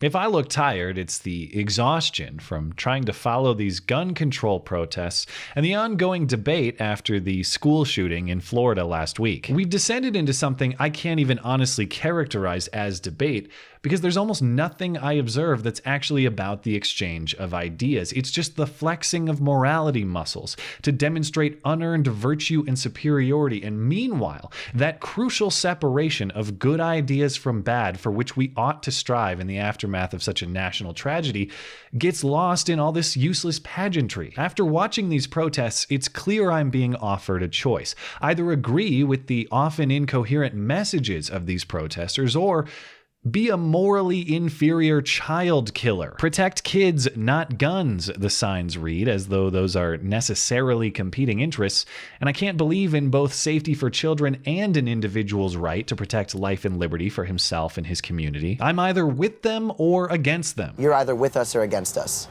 If I look tired, it's the exhaustion from trying to follow these gun control protests and the ongoing debate after the school shooting in Florida last week. We've descended into something I can't even honestly characterize as debate because there's almost nothing I observe that's actually about the exchange of ideas. It's just the flexing of morality muscles to demonstrate unearned virtue and superiority. And meanwhile, that crucial separation of good ideas from bad for which we ought to strive in the aftermath of such a national tragedy gets lost in all this useless pageantry. After watching these protests, it's clear I'm being offered a choice. Either agree with the often incoherent messages of these protesters or be a morally inferior child killer. Protect kids, not guns, the signs read, as though those are necessarily competing interests. And I can't believe in both safety for children and an individual's right to protect life and liberty for himself and his community. I'm either with them or against them. You're either with us or against us.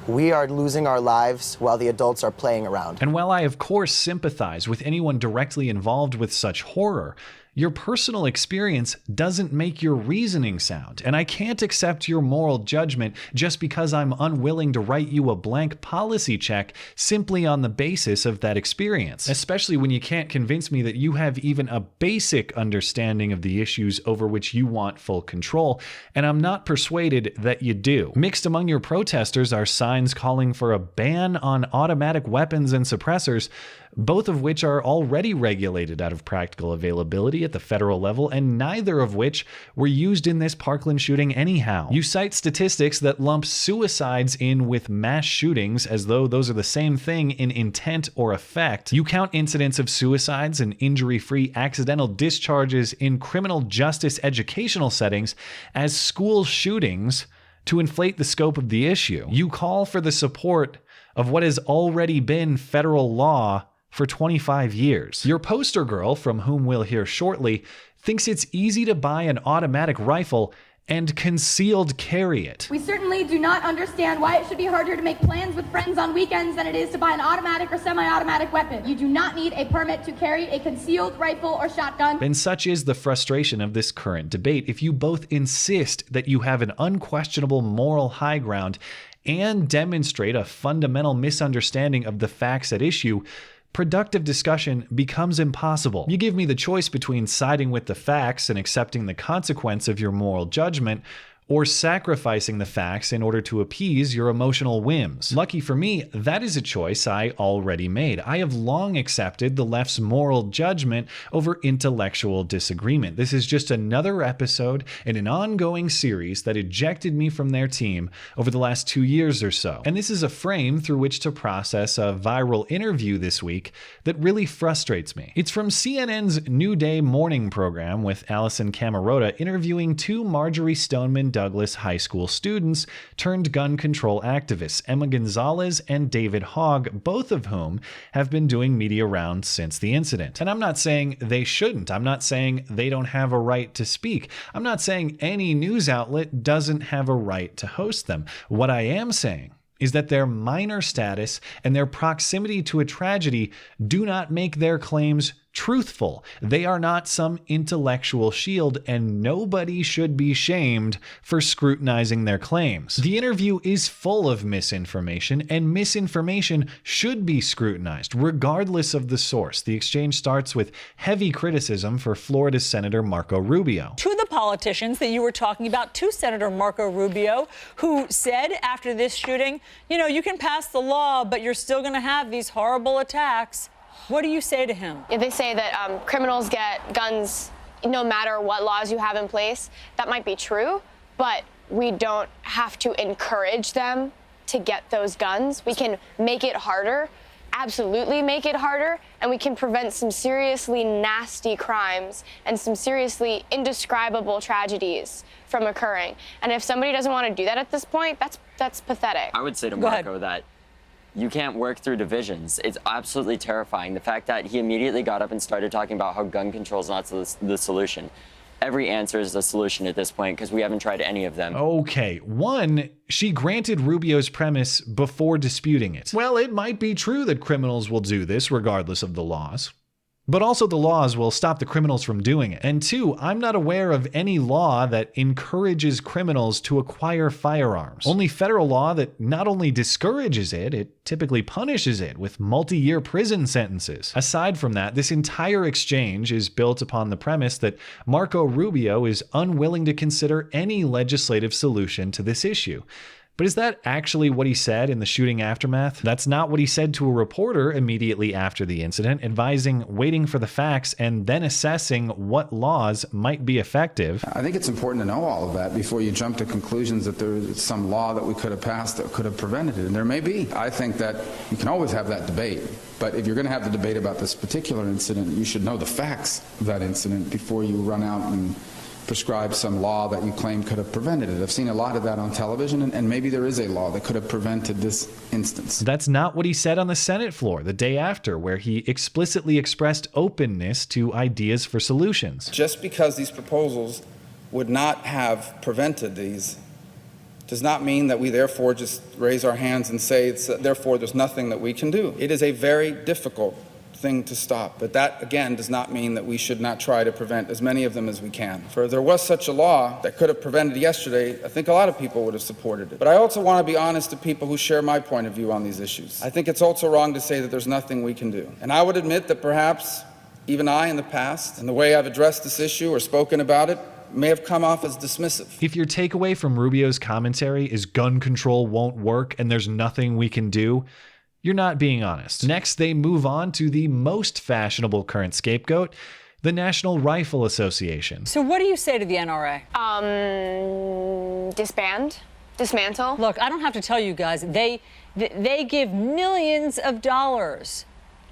We are losing our lives while the adults are playing around. And while I of course sympathize with anyone directly involved with such horror, your personal experience doesn't make your reasoning sound, and I can't accept your moral judgment just because I'm unwilling to write you a blank policy check simply on the basis of that experience, especially when you can't convince me that you have even a basic understanding of the issues over which you want full control, and I'm not persuaded that you do. Mixed among your protesters are signs calling for a ban on automatic weapons and suppressors, both of which are already regulated out of practical availability at the federal level, and neither of which were used in this Parkland shooting anyhow. You cite statistics that lump suicides in with mass shootings as though those are the same thing in intent or effect. You count incidents of suicides and injury-free accidental discharges in criminal justice educational settings as school shootings to inflate the scope of the issue. You call for the support of what has already been federal law for 25 years. Your poster girl, from whom we'll hear shortly, thinks it's easy to buy an automatic rifle and concealed carry it. We certainly do not understand why it should be harder to make plans with friends on weekends than it is to buy an automatic or semi-automatic weapon. You do not need a permit to carry a concealed rifle or shotgun. And such is the frustration of this current debate. If you both insist that you have an unquestionable moral high ground and demonstrate a fundamental misunderstanding of the facts at issue, productive discussion becomes impossible. You give me the choice between siding with the facts and accepting the consequence of your moral judgment, or sacrificing the facts in order to appease your emotional whims. Lucky for me, that is a choice I already made. I have long accepted the left's moral judgment over intellectual disagreement. This is just another episode in an ongoing series that ejected me from their team over the last 2 years or so. And this is a frame through which to process a viral interview this week that really frustrates me. It's from CNN's New Day morning program with Allison Camerota interviewing two Marjorie Stoneman Douglas high school students turned gun control activists, Emma Gonzalez and David Hogg, both of whom have been doing media rounds since the incident. And I'm not saying they shouldn't. I'm not saying they don't have a right to speak. I'm not saying any news outlet doesn't have a right to host them. What I am saying is that their minor status and their proximity to a tragedy do not make their claims truthful. They are not some intellectual shield, and nobody should be shamed for scrutinizing their claims. The interview is full of misinformation, and misinformation should be scrutinized, regardless of the source. The exchange starts with heavy criticism for Florida's Senator Marco Rubio. To the politicians that you were talking about, to Senator Marco Rubio, who said after this shooting, you can pass the law, but you're still going to have these horrible attacks. What do you say to him? Yeah, they say that criminals get guns no matter what laws you have in place. That might be true, but we don't have to encourage them to get those guns. We can make it harder, absolutely make it harder, and we can prevent some seriously nasty crimes and some seriously indescribable tragedies from occurring. And if somebody doesn't want to do that at this point, that's pathetic. I would say to Marco that you can't work through divisions. It's absolutely terrifying. The fact that he immediately got up and started talking about how gun control is not the solution. Every answer is the solution at this point because we haven't tried any of them. Okay, one, she granted Rubio's premise before disputing it. Well, it might be true that criminals will do this regardless of the laws. But also the laws will stop the criminals from doing it. And two, I'm not aware of any law that encourages criminals to acquire firearms. Only federal law that not only discourages it, it typically punishes it with multi-year prison sentences. Aside from that, this entire exchange is built upon the premise that Marco Rubio is unwilling to consider any legislative solution to this issue. But is that actually what he said in the shooting aftermath? That's not what he said to a reporter immediately after the incident, advising waiting for the facts and then assessing what laws might be effective. I think it's important to know all of that before you jump to conclusions that there's some law that we could have passed that could have prevented it, and there may be. I think that you can always have that debate, but if you're going to have the debate about this particular incident, you should know the facts of that incident before you run out and prescribe some law that you claim could have prevented it. I've seen a lot of that on television, and maybe there is a law that could have prevented this instance. That's not what he said on the Senate floor the day after, where he explicitly expressed openness to ideas for solutions. Just because these proposals would not have prevented these does not mean that we therefore just raise our hands and say, therefore there's nothing that we can do. It is a very difficult thing to stop. But that, again, does not mean that we should not try to prevent as many of them as we can. For if there was such a law that could have prevented yesterday, I think a lot of people would have supported it. But I also want to be honest to people who share my point of view on these issues. I think it's also wrong to say that there's nothing we can do. And I would admit that perhaps even I in the past, and the way I've addressed this issue or spoken about it, may have come off as dismissive. If your takeaway from Rubio's commentary is gun control won't work and there's nothing we can do, you're not being honest. Next, they move on to the most fashionable current scapegoat, the National Rifle Association. So what do you say to the NRA? Dismantle. Look, I don't have to tell you guys, they give millions of dollars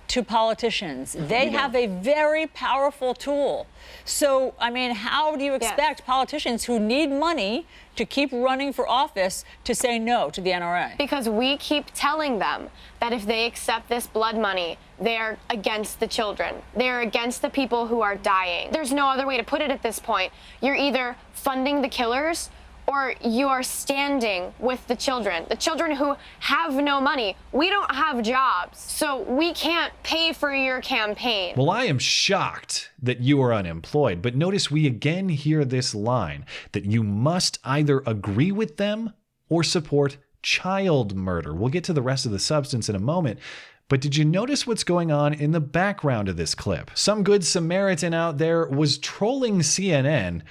to politicians. They have a very powerful tool. So, I mean, how do you expect politicians who need money to keep running for office to say no to the NRA? Because we keep telling them that if they accept this blood money, they're against the children. They're against the people who are dying. There's no other way to put it at this point. You're either funding the killers or you are standing with the children who have no money. We don't have jobs, so we can't pay for your campaign. Well, I am shocked that you are unemployed, but notice we again hear this line that you must either agree with them or support child murder. We'll get to the rest of the substance in a moment. But did you notice what's going on in the background of this clip? Some good Samaritan out there was trolling CNN,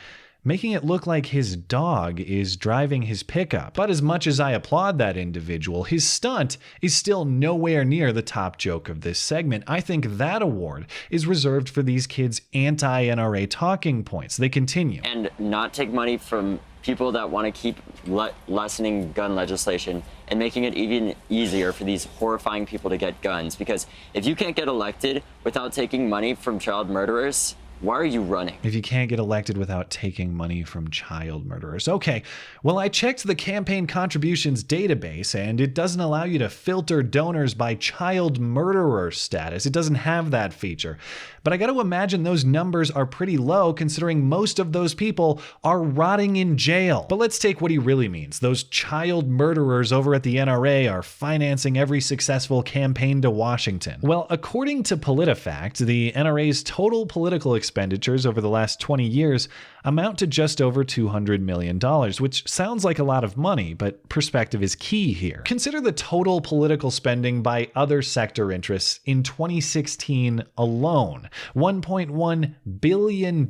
making it look like his dog is driving his pickup. But as much as I applaud that individual, his stunt is still nowhere near the top joke of this segment. I think that award is reserved for these kids' anti-NRA talking points. They continue. And not take money from people that want to keep lessening gun legislation and making it even easier for these horrifying people to get guns. Because if you can't get elected without taking money from child murderers, why are you running? If you can't get elected without taking money from child murderers. Okay, well, I checked the campaign contributions database, and it doesn't allow you to filter donors by child murderer status. It doesn't have that feature. But I got to imagine those numbers are pretty low, considering most of those people are rotting in jail. But let's take what he really means. Those child murderers over at the NRA are financing every successful campaign to Washington. Well, according to PolitiFact, the NRA's total political expenditures over the last 20 years amount to just over $200 million, which sounds like a lot of money, but perspective is key here. Consider the total political spending by other sector interests in 2016 alone. $1.1 billion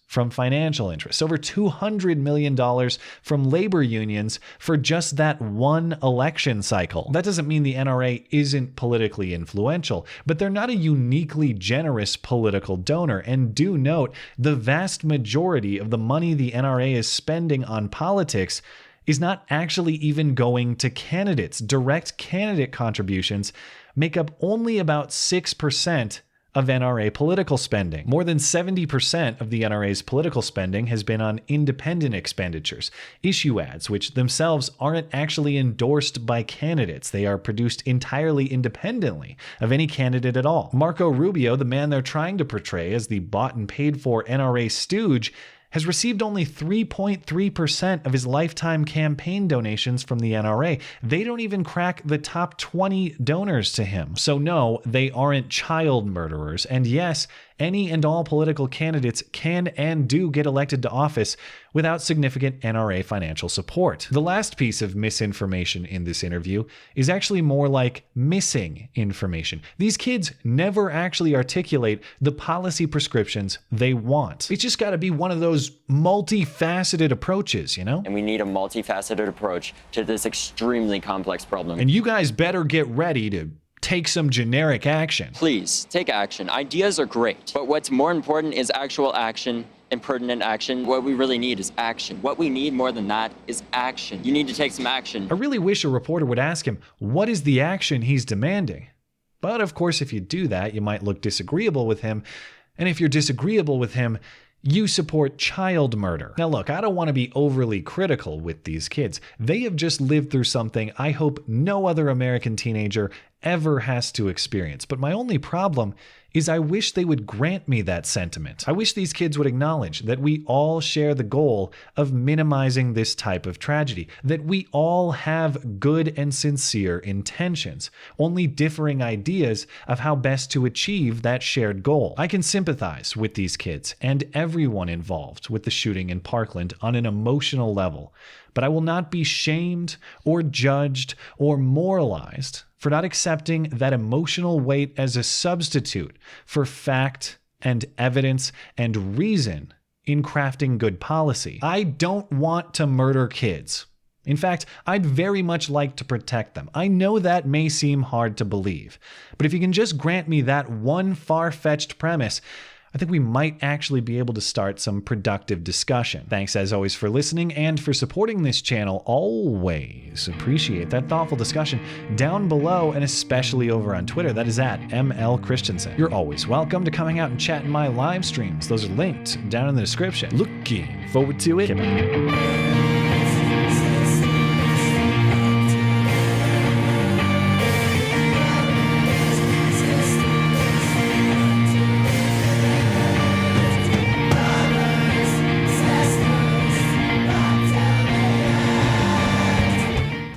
from financial interests, over $200 million from labor unions for just that one election cycle. That doesn't mean the NRA isn't politically influential, but they're not a uniquely generous political donor. And do note, the vast majority of the money the NRA is spending on politics is not actually even going to candidates. Direct candidate contributions make up only about 6% of NRA political spending. More than 70% of the NRA's political spending has been on independent expenditures, issue ads, which themselves aren't actually endorsed by candidates. They are produced entirely independently of any candidate at all. Marco Rubio, the man they're trying to portray as the bought and paid for NRA stooge, has received only 3.3% of his lifetime campaign donations from the NRA. They don't even crack the top 20 donors to him. So no, they aren't child murderers. And yes, any and all political candidates can and do get elected to office without significant NRA financial support. The last piece of misinformation in this interview is actually more like missing information. These kids never actually articulate the policy prescriptions they want. It's just got to be one of those multifaceted approaches, you know? And we need a multifaceted approach to this extremely complex problem. And you guys better get ready to take some generic action. Please, take action. Ideas are great, but what's more important is actual action and pertinent action. What we really need is action. What we need more than that is action. You need to take some action. I really wish a reporter would ask him, what is the action he's demanding? But of course, if you do that, you might look disagreeable with him. And if you're disagreeable with him, you support child murder. Now look, I don't want to be overly critical with these kids. They have just lived through something I hope no other American teenager ever has to experience. But my only problem is I wish they would grant me that sentiment. I wish these kids would acknowledge that we all share the goal of minimizing this type of tragedy, that we all have good and sincere intentions, only differing ideas of how best to achieve that shared goal. I can sympathize with these kids and everyone involved with the shooting in Parkland on an emotional level, but I will not be shamed or judged or moralized for not accepting that emotional weight as a substitute for fact and evidence and reason in crafting good policy. I don't want to murder kids. In fact, I'd very much like to protect them. I know that may seem hard to believe, but if you can just grant me that one far-fetched premise, I think we might actually be able to start some productive discussion. Thanks as always for listening and for supporting this channel. Always appreciate that thoughtful discussion down below and especially over on Twitter. That is at ML Christiansen. You're always welcome to coming out and chat in my live streams. Those are linked down in the description. Looking forward to it.